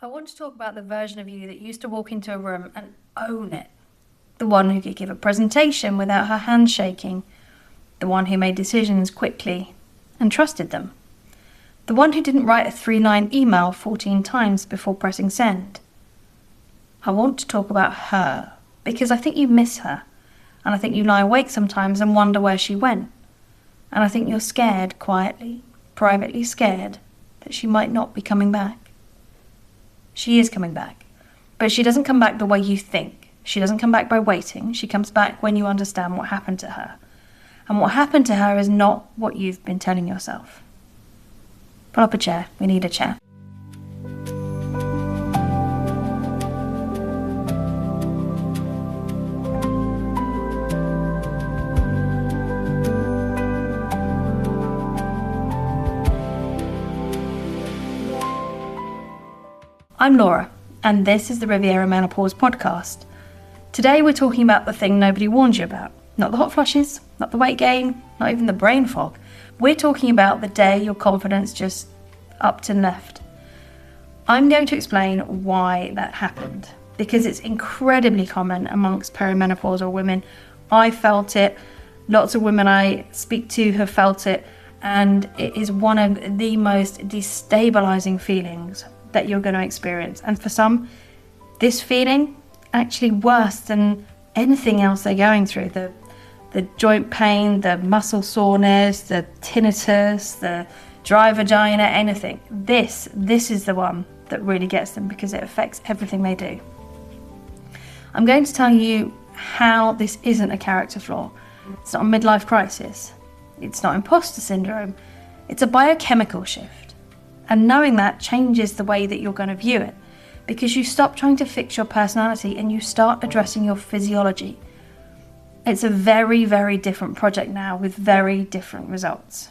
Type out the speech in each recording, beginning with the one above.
I want to talk about the version of you that used to walk into a room and own it. The one who could give a presentation without her hands shaking. The one who made decisions quickly and trusted them. The one who didn't write a 3-line email 14 times before pressing send. I want to talk about her because I think you miss her. And I think you lie awake sometimes and wonder where she went. And I think you're scared, quietly, privately scared, that she might not be coming back. She is coming back, but she doesn't come back the way you think. She doesn't come back by waiting. She comes back when you understand what happened to her. And what happened to her is not what you've been telling yourself. Pull up a chair. We need a chair. I'm Laura, and this is the Riviera Menopause podcast. Today we're talking about the thing nobody warned you about. Not the hot flushes, not the weight gain, not even the brain fog. We're talking about the day your confidence just upped and left. I'm going to explain why that happened, because it's incredibly common amongst perimenopausal women. I felt it, lots of women I speak to have felt it, and it is one of the most destabilizing feelings that you're going to experience. And for some, this feeling actually worse than anything else they're going through. The joint pain, the muscle soreness, the tinnitus, the dry vagina, anything. This is the one that really gets them because it affects everything they do. I'm going to tell you how this isn't a character flaw. It's not a midlife crisis. It's not imposter syndrome. It's a biochemical shift. And knowing that changes the way that you're going to view it, because you stop trying to fix your personality and you start addressing your physiology. It's a very, very different project now with very different results.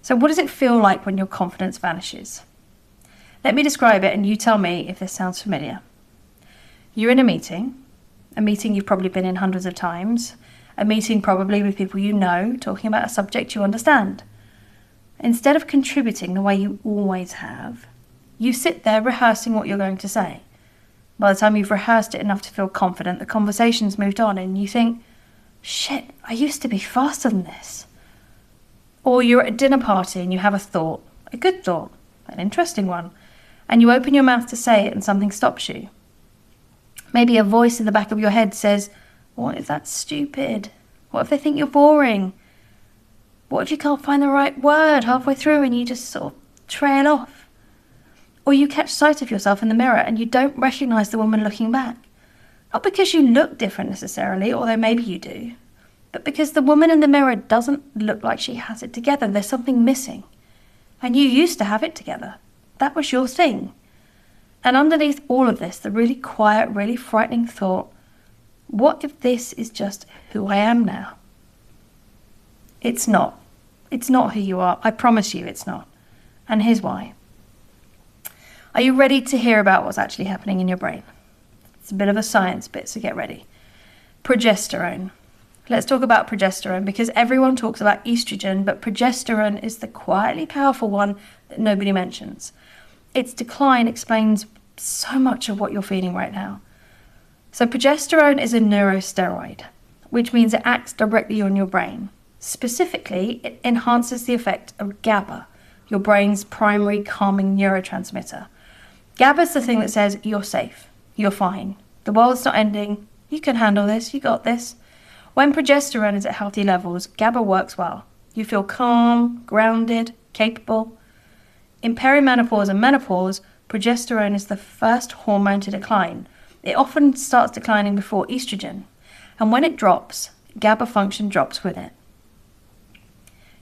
So what does it feel like when your confidence vanishes? Let me describe it and you tell me if this sounds familiar. You're in a meeting you've probably been in hundreds of times, a meeting probably with people you know, talking about a subject you understand. Instead of contributing the way you always have, you sit there rehearsing what you're going to say. By the time you've rehearsed it enough to feel confident, the conversation's moved on and you think, shit, I used to be faster than this. Or you're at a dinner party and you have a thought, a good thought, an interesting one, and you open your mouth to say it and something stops you. Maybe a voice in the back of your head says, what if that's stupid? What if they think you're boring? What if you can't find the right word halfway through and you just sort of trail off? Or you catch sight of yourself in the mirror and you don't recognise the woman looking back. Not because you look different necessarily, although maybe you do, but because the woman in the mirror doesn't look like she has it together. There's something missing. And you used to have it together. That was your thing. And underneath all of this, the really quiet, really frightening thought, what if this is just who I am now? It's not. It's not who you are. I promise you it's not. And here's why. Are you ready to hear about what's actually happening in your brain? It's a bit of a science bit, so get ready. Progesterone. Let's talk about progesterone because everyone talks about estrogen, but progesterone is the quietly powerful one that nobody mentions. Its decline explains so much of what you're feeling right now. So progesterone is a neurosteroid, which means it acts directly on your brain. Specifically, it enhances the effect of GABA, your brain's primary calming neurotransmitter. GABA is the thing that says you're safe, you're fine, the world's not ending, you can handle this, you got this. When progesterone is at healthy levels, GABA works well. You feel calm, grounded, capable. In perimenopause and menopause, progesterone is the first hormone to decline. It often starts declining before estrogen, and when it drops, GABA function drops with it.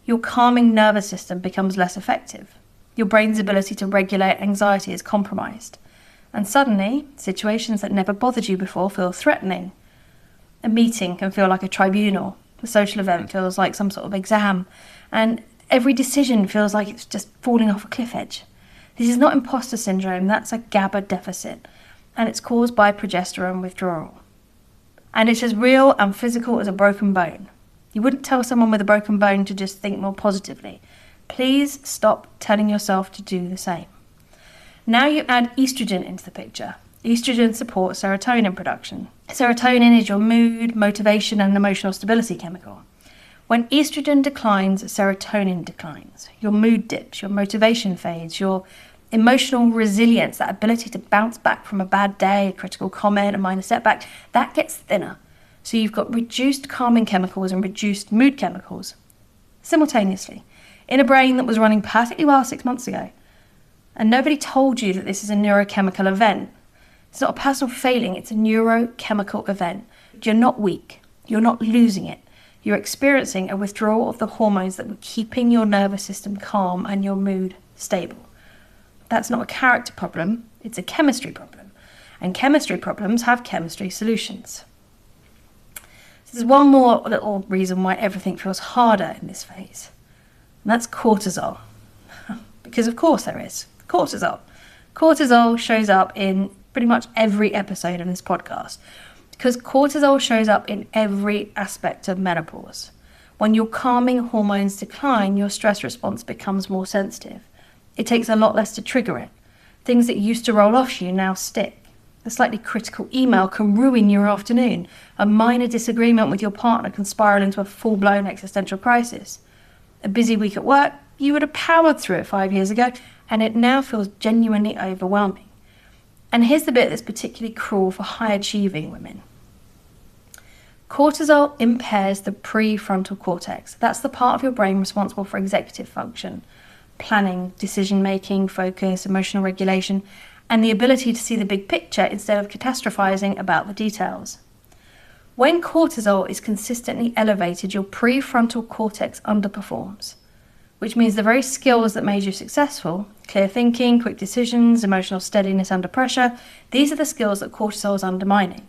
Your calming nervous system becomes less effective. Your brain's ability to regulate anxiety is compromised. And suddenly, situations that never bothered you before feel threatening. A meeting can feel like a tribunal. A social event feels like some sort of exam. And every decision feels like it's just falling off a cliff edge. This is not imposter syndrome, that's a GABA deficit. And it's caused by progesterone withdrawal. And it's as real and physical as a broken bone. You wouldn't tell someone with a broken bone to just think more positively. Please stop telling yourself to do the same. Now you add estrogen into the picture. Estrogen supports serotonin production. Serotonin is your mood, motivation, and emotional stability chemical. When estrogen declines, serotonin declines. Your mood dips, your motivation fades, your emotional resilience, that ability to bounce back from a bad day, a critical comment, a minor setback, that gets thinner. So you've got reduced calming chemicals and reduced mood chemicals simultaneously in a brain that was running perfectly well 6 months ago. And nobody told you that this is a neurochemical event. It's not a personal failing, it's a neurochemical event. You're not weak, you're not losing it. You're experiencing a withdrawal of the hormones that were keeping your nervous system calm and your mood stable. That's not a character problem, it's a chemistry problem. And chemistry problems have chemistry solutions. There's one more little reason why everything feels harder in this phase, and that's cortisol. Because of course there is. Cortisol. Cortisol shows up in pretty much every episode of this podcast, because cortisol shows up in every aspect of menopause. When your calming hormones decline, your stress response becomes more sensitive. It takes a lot less to trigger it. Things that used to roll off you now stick. A slightly critical email can ruin your afternoon. A minor disagreement with your partner can spiral into a full-blown existential crisis. A busy week at work, you would have powered through it 5 years ago, and it now feels genuinely overwhelming. And here's the bit that's particularly cruel for high-achieving women. Cortisol impairs the prefrontal cortex. That's the part of your brain responsible for executive function, planning, decision-making, focus, emotional regulation, and the ability to see the big picture instead of catastrophizing about the details. When cortisol is consistently elevated, your prefrontal cortex underperforms, which means the very skills that made you successful, clear thinking, quick decisions, emotional steadiness under pressure, these are the skills that cortisol is undermining.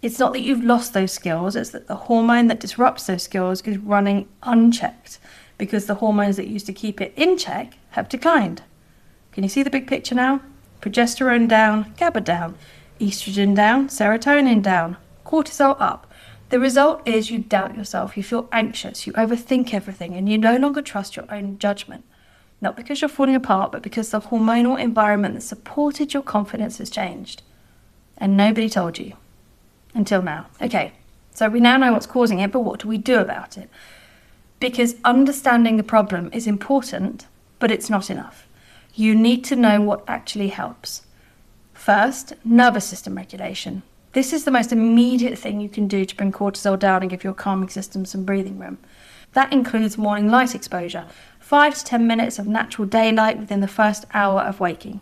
It's not that you've lost those skills, it's that the hormone that disrupts those skills is running unchecked because the hormones that used to keep it in check have declined. Can you see the big picture now? Progesterone down, GABA down, estrogen down, serotonin down, cortisol up. The result is you doubt yourself, you feel anxious, you overthink everything, and you no longer trust your own judgment. Not because you're falling apart, but because the hormonal environment that supported your confidence has changed. And nobody told you. Until now. Okay, so we now know what's causing it, but what do we do about it? Because understanding the problem is important, but it's not enough. You need to know what actually helps. First, nervous system regulation. This is the most immediate thing you can do to bring cortisol down and give your calming system some breathing room. That includes morning light exposure, 5 to 10 minutes of natural daylight within the first hour of waking.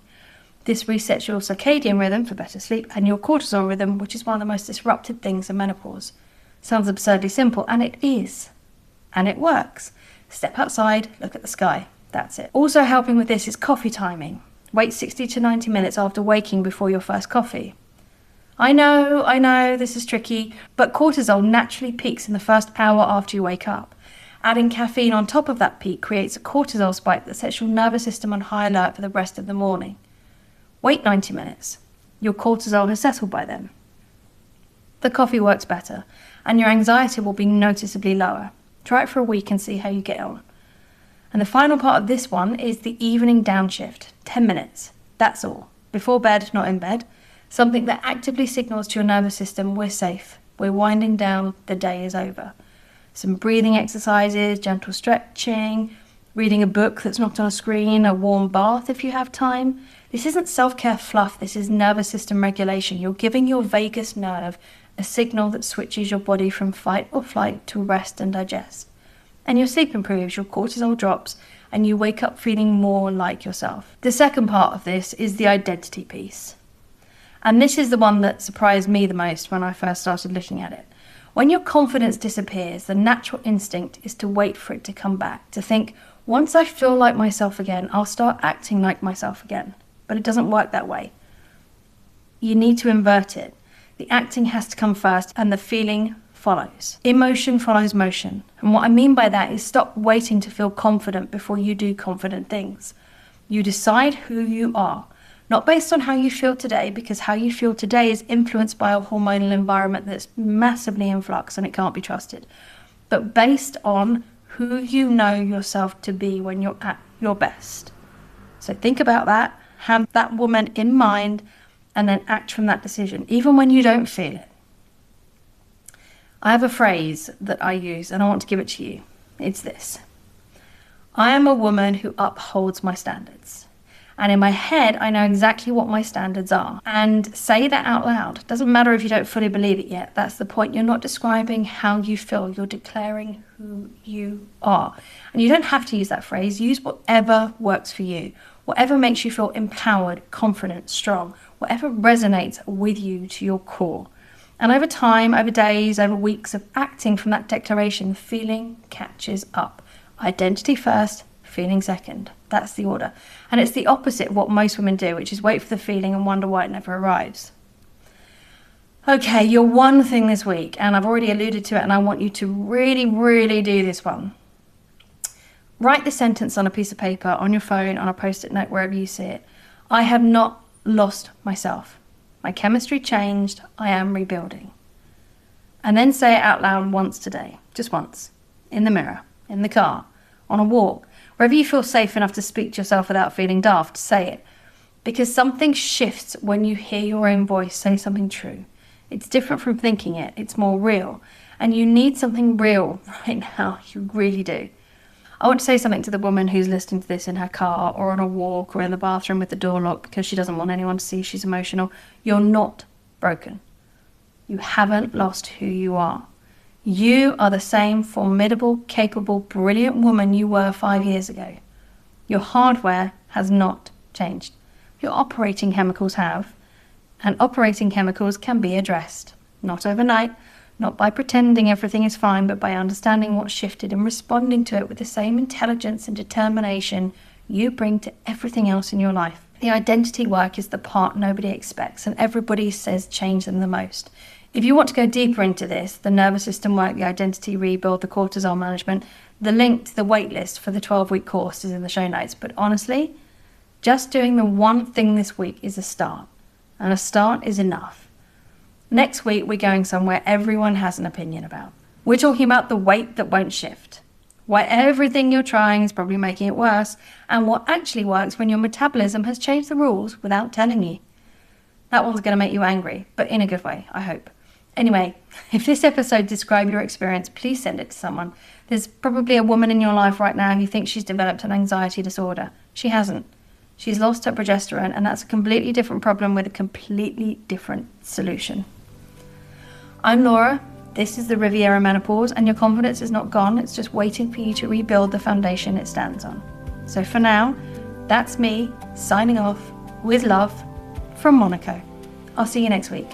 This resets your circadian rhythm for better sleep and your cortisol rhythm, which is one of the most disrupted things in menopause. Sounds absurdly simple, and it is. And it works. Step outside, look at the sky. That's it. Also helping with this is coffee timing. Wait 60 to 90 minutes after waking before your first coffee. I know, this is tricky, but cortisol naturally peaks in the first hour after you wake up. Adding caffeine on top of that peak creates a cortisol spike that sets your nervous system on high alert for the rest of the morning. Wait 90 minutes. Your cortisol has settled by then. The coffee works better, and your anxiety will be noticeably lower. Try it for a week and see how you get on. And the final part of this one is the evening downshift, 10 minutes. That's all. Before bed, not in bed. Something that actively signals to your nervous system, we're safe, we're winding down, the day is over. Some breathing exercises, gentle stretching, reading a book that's not on a screen, a warm bath if you have time. This isn't self-care fluff, this is nervous system regulation. You're giving your vagus nerve a signal that switches your body from fight or flight to rest and digest. And your sleep improves, your cortisol drops, and you wake up feeling more like yourself. The second part of this is the identity piece. And this is the one that surprised me the most when I first started looking at it. When your confidence disappears, the natural instinct is to wait for it to come back, to think, once I feel like myself again, I'll start acting like myself again. But it doesn't work that way. You need to invert it. The acting has to come first and the feeling follows. Emotion follows motion. And what I mean by that is stop waiting to feel confident before you do confident things. You decide who you are. Not based on how you feel today, because how you feel today is influenced by a hormonal environment that's massively in flux and it can't be trusted. But based on who you know yourself to be when you're at your best. So think about that. Have that woman in mind and then act from that decision, even when you don't feel it. I have a phrase that I use and I want to give it to you. It's this: I am a woman who upholds my standards. And in my head, I know exactly what my standards are. And say that out loud. Doesn't matter if you don't fully believe it yet. That's the point. You're not describing how you feel. You're declaring who you are. And you don't have to use that phrase. Use whatever works for you. Whatever makes you feel empowered, confident, strong. Whatever resonates with you to your core. And over time, over days, over weeks of acting from that declaration, feeling catches up. Identity first, feeling second. That's the order. And it's the opposite of what most women do, which is wait for the feeling and wonder why it never arrives. Okay, your one thing this week, and I've already alluded to it, and I want you to really, really do this one. Write the sentence on a piece of paper, on your phone, on a post-it note, wherever you see it. I have not lost myself. My chemistry changed. I am rebuilding. And then say it out loud once today. Just once. In the mirror, in the car, on a walk. Wherever you feel safe enough to speak to yourself without feeling daft, say it. Because something shifts when you hear your own voice say something true. It's different from thinking it. It's more real. And you need something real right now. You really do. I want to say something to the woman who's listening to this in her car or on a walk or in the bathroom with the door locked because she doesn't want anyone to see she's emotional. You're not broken. You haven't lost who you are. You are the same formidable, capable, brilliant woman you were 5 years ago. Your hardware has not changed. Your operating chemicals have, and operating chemicals can be addressed. Not overnight, not by pretending everything is fine, but by understanding what shifted and responding to it with the same intelligence and determination you bring to everything else in your life. The identity work is the part nobody expects, and everybody says change them the most. If you want to go deeper into this, the nervous system work, the identity rebuild, the cortisol management, the link to the waitlist for the 12-week course is in the show notes. But honestly, just doing the one thing this week is a start. And a start is enough. Next week, we're going somewhere everyone has an opinion about. We're talking about the weight that won't shift. Why everything you're trying is probably making it worse. And what actually works when your metabolism has changed the rules without telling you. That one's going to make you angry, but in a good way, I hope. Anyway, if this episode described your experience, please send it to someone. There's probably a woman in your life right now who thinks she's developed an anxiety disorder. She hasn't. She's lost her progesterone, and that's a completely different problem with a completely different solution. I'm Laura. This is the Riviera Menopause, and your confidence is not gone. It's just waiting for you to rebuild the foundation it stands on. So for now, that's me signing off with love from Monaco. I'll see you next week.